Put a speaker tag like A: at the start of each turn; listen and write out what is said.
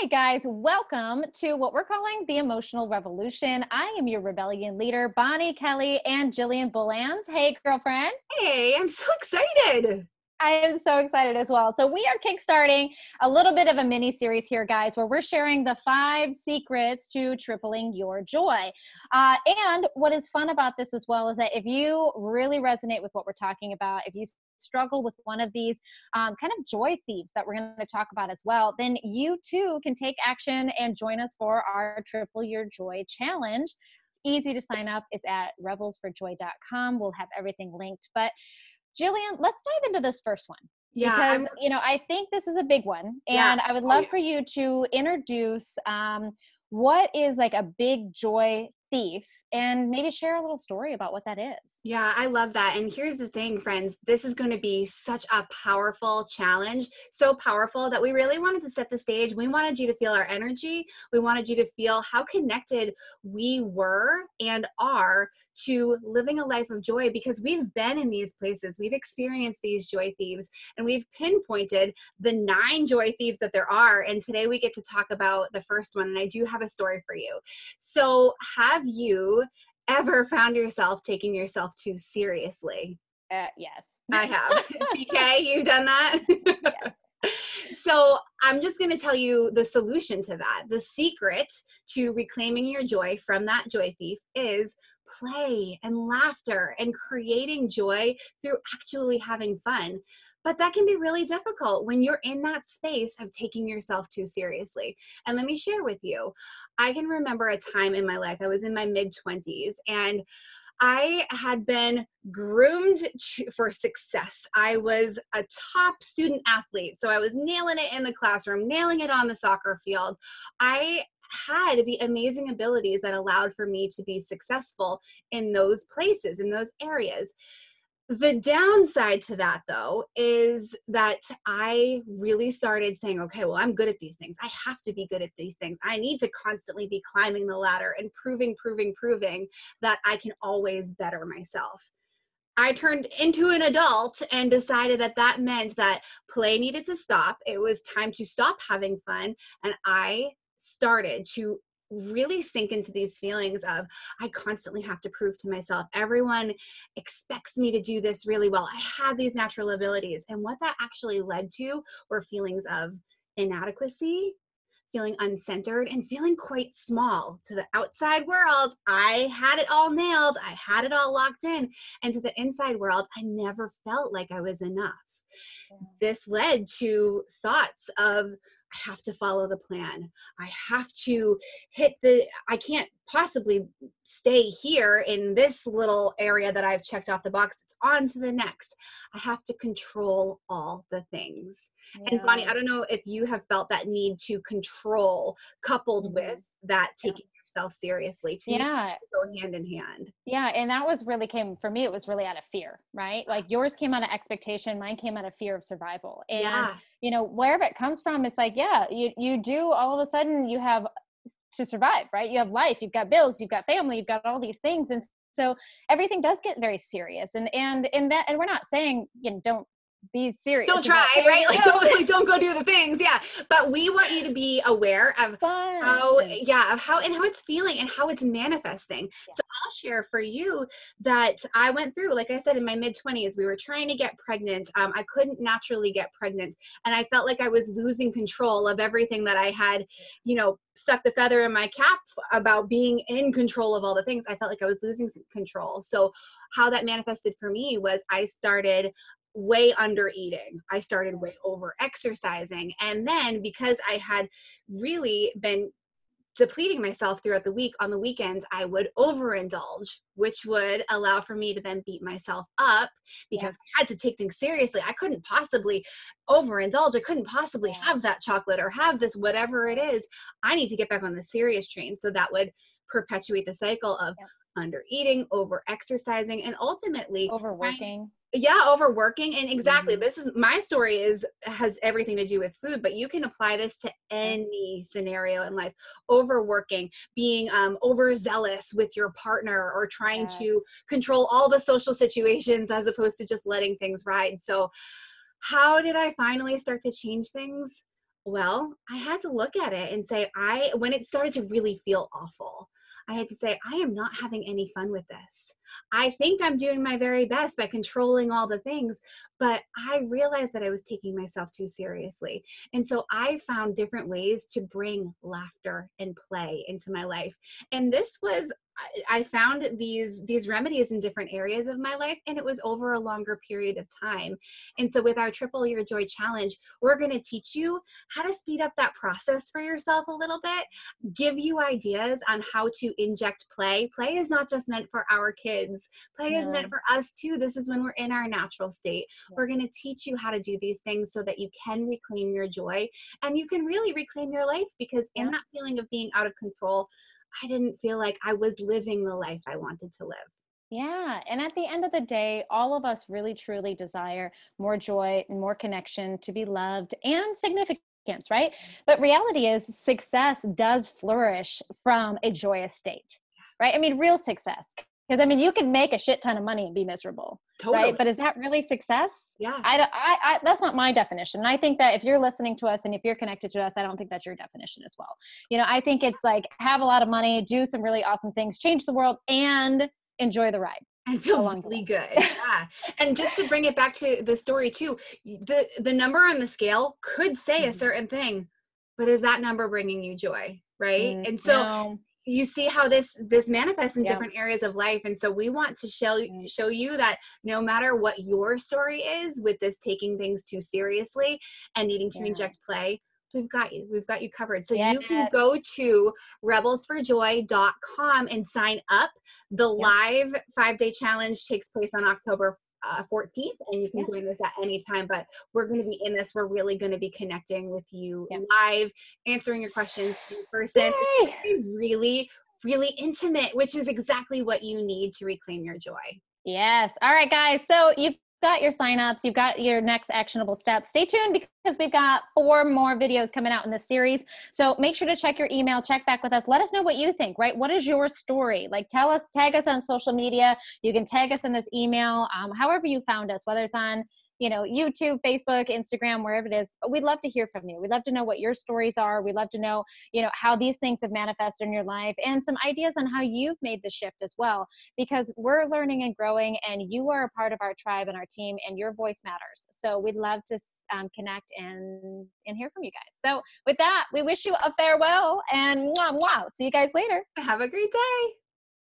A: Hey guys, welcome to what we're calling the Emotional Revolution. I am your rebellion leader, Bonnie Kelly and Jillian Bolans. Hey, girlfriend.
B: Hey, I'm so excited.
A: I am so excited as well. So we are kickstarting a little bit of a mini series here, guys, where we're sharing the 5 secrets to tripling your joy. And what is fun about this as well is that if you really resonate with what we're talking about, if you struggle with one of these kind of joy thieves that we're going to talk about as well, then you too can take action and join us for our Triple Your Joy Challenge. Easy to sign up. It's at rebelsforjoy.com. We'll have everything linked. But Jillian, let's dive into this first one
B: Yeah,
A: because,
B: I'm
A: I think this is a big one.
B: yeah.
A: And I would
B: Oh
A: love
B: yeah.
A: for you to introduce what is like a big joy thief and maybe share a little story about what that is.
B: Yeah, I love that. And here's the thing, friends, this is going to be such a powerful challenge. So powerful that we really wanted to set the stage. We wanted you to feel our energy. We wanted you to feel how connected we were and are to living a life of joy, because we've been in these places. We've experienced these joy thieves, and we've pinpointed the 9 joy thieves that there are. And today we get to talk about the first one. And I do have a story for you. So have you ever found yourself taking yourself too seriously?
A: Yes.
B: I have. PK, you've done that?
A: Yes.
B: So I'm just going to tell you the solution to that. The secret to reclaiming your joy from that joy thief is play and laughter and creating joy through actually having fun. But that can be really difficult when you're in that space of taking yourself too seriously. And let me share with you, I can remember a time in my life, I was in my mid 20s, and I had been groomed for success. I was a top student athlete. So I was nailing it in the classroom, nailing it on the soccer field. I had the amazing abilities that allowed for me to be successful in those places, in those areas. The downside to that, though, is that I really started saying, okay, well, I'm good at these things. I have to be good at these things. I need to constantly be climbing the ladder and proving that I can always better myself. I turned into an adult and decided that that meant that play needed to stop. It was time to stop having fun. And I started to really sink into these feelings of, I constantly have to prove to myself. Everyone expects me to do this really well. I have these natural abilities. And what that actually led to were feelings of inadequacy, feeling uncentered, and feeling quite small. To the outside world, I had it all nailed. I had it all locked in. And to the inside world, I never felt like I was enough. This led to thoughts of, I have to follow the plan. I have to I can't possibly stay here in this little area that I've checked off the box. It's on to the next. I have to control all the things. And Bonnie,
A: Yeah.
B: I don't know if you have felt that need to control coupled with
A: Mhm.
B: that
A: Yeah.
B: taking yourself seriously. To me,
A: Yeah.
B: they go hand in hand.
A: Yeah, and that was really came for me, it was really out of fear, right? Like yours came out of expectation, mine came out of fear of survival. And,
B: Yeah.
A: wherever it comes from, it's like, yeah, you do all of a sudden you have to survive, right? You have life, you've got bills, you've got family, you've got all these things. And so everything does get very serious. And we're not saying, don't be
B: Still
A: serious
B: try,
A: about
B: right?
A: paying your
B: Like
A: bills.
B: don't go do the things. Yeah. But we want you to be aware of how,
A: Fun.
B: yeah, of how and how it's feeling and how it's manifesting.
A: Yeah.
B: So I'll share for you that I went through, like I said, in my mid 20s, we were trying to get pregnant. I couldn't naturally get pregnant. And I felt like I was losing control of everything that I had, stuck the feather in my cap about being in control of all the things. I felt like I was losing control. So how that manifested for me was I started way under eating. I started way over exercising. And then because I had really been depleting myself throughout the week, on the weekends, I would overindulge, which would allow for me to then beat myself up
A: Yeah.
B: because I had to take things seriously. I couldn't possibly overindulge. I couldn't possibly
A: Yeah.
B: have that chocolate or have this, whatever it is. I need to get back on the serious train. So that would perpetuate the cycle of
A: Yeah.
B: under eating, over exercising, and ultimately trying,
A: Overworking.
B: yeah, overworking. And exactly,
A: Hmm.
B: this is my story, is has everything to do with food, but you can apply this to
A: Yeah.
B: any scenario in life. Overworking, being overzealous with your partner, or trying to
A: Yes.
B: control all the social situations as opposed to just letting things ride. So how did I finally start to change things? Well, I had to look at it and say, when it started to really feel awful, I had to say, I am not having any fun with this. I think I'm doing my very best by controlling all the things, but I realized that I was taking myself too seriously. And so I found different ways to bring laughter and play into my life. And this was, I found these remedies in different areas of my life, and it was over a longer period of time. And so with our Triple Your Joy Challenge, we're going to teach you how to speed up that process for yourself a little bit, give you ideas on how to inject play. Play is not just meant for our kids. Play is meant
A: No.
B: for us too. This is when we're in our natural state.
A: Yeah.
B: We're going to teach you how to do these things so that you can reclaim your joy and you can really reclaim your life, because in
A: Yeah.
B: that feeling of being out of control, I didn't feel like I was living the life I wanted to live.
A: Yeah. And at the end of the day, all of us really truly desire more joy and more connection, to be loved and significance, right? But reality is success does flourish from a joyous state, right? I mean, real success. Because I mean, you can make a shit ton of money and be miserable, right?
B: Totally.
A: But is that really success?
B: Yeah.
A: That's not my definition. And I think that if you're listening to us and if you're connected to us, I don't think that's your definition as well. I think it's like have a lot of money, do some really awesome things, change the world, and enjoy the ride
B: And feel
A: along the
B: really
A: way.
B: good. Yeah. And just to bring it back to the story too, the number on the scale could say a
A: Mhm.
B: certain thing, but is that number bringing you joy? Right. And so
A: No.
B: you see how this manifests in
A: Yeah.
B: different areas of life. And so we want to
A: Mm.
B: show you that no matter what your story is with this taking things too seriously and needing to
A: Yeah.
B: inject play, we've got you covered. So you can
A: Yes.
B: go to rebelsforjoy.com and sign up. The
A: Yep.
B: live 5-day challenge takes place on October 14th, and you can
A: Yeah.
B: join this at any time, but we're going to be in this. We're really going to be connecting with you
A: Yeah.
B: live, answering your questions in person. It's
A: Yay.
B: going to be really, really intimate, which is exactly what you need to reclaim your joy.
A: Yes. All right, guys. So you've got your signups, you've got your next actionable steps. Stay tuned because we've got 4 more videos coming out in this series. So make sure to check your email, check back with us. Let us know what you think, right? What is your story? Like tag us on social media. You can tag us in this email, however you found us, whether it's on YouTube, Facebook, Instagram, wherever it is. But we'd love to hear from you. We'd love to know what your stories are. We'd love to know, how these things have manifested in your life and some ideas on how you've made the shift as well, because we're learning and growing and you are a part of our tribe and our team and your voice matters. So we'd love to connect and hear from you guys. So with that, we wish you a farewell and mwah, mwah. See you guys later.
B: Have a great day.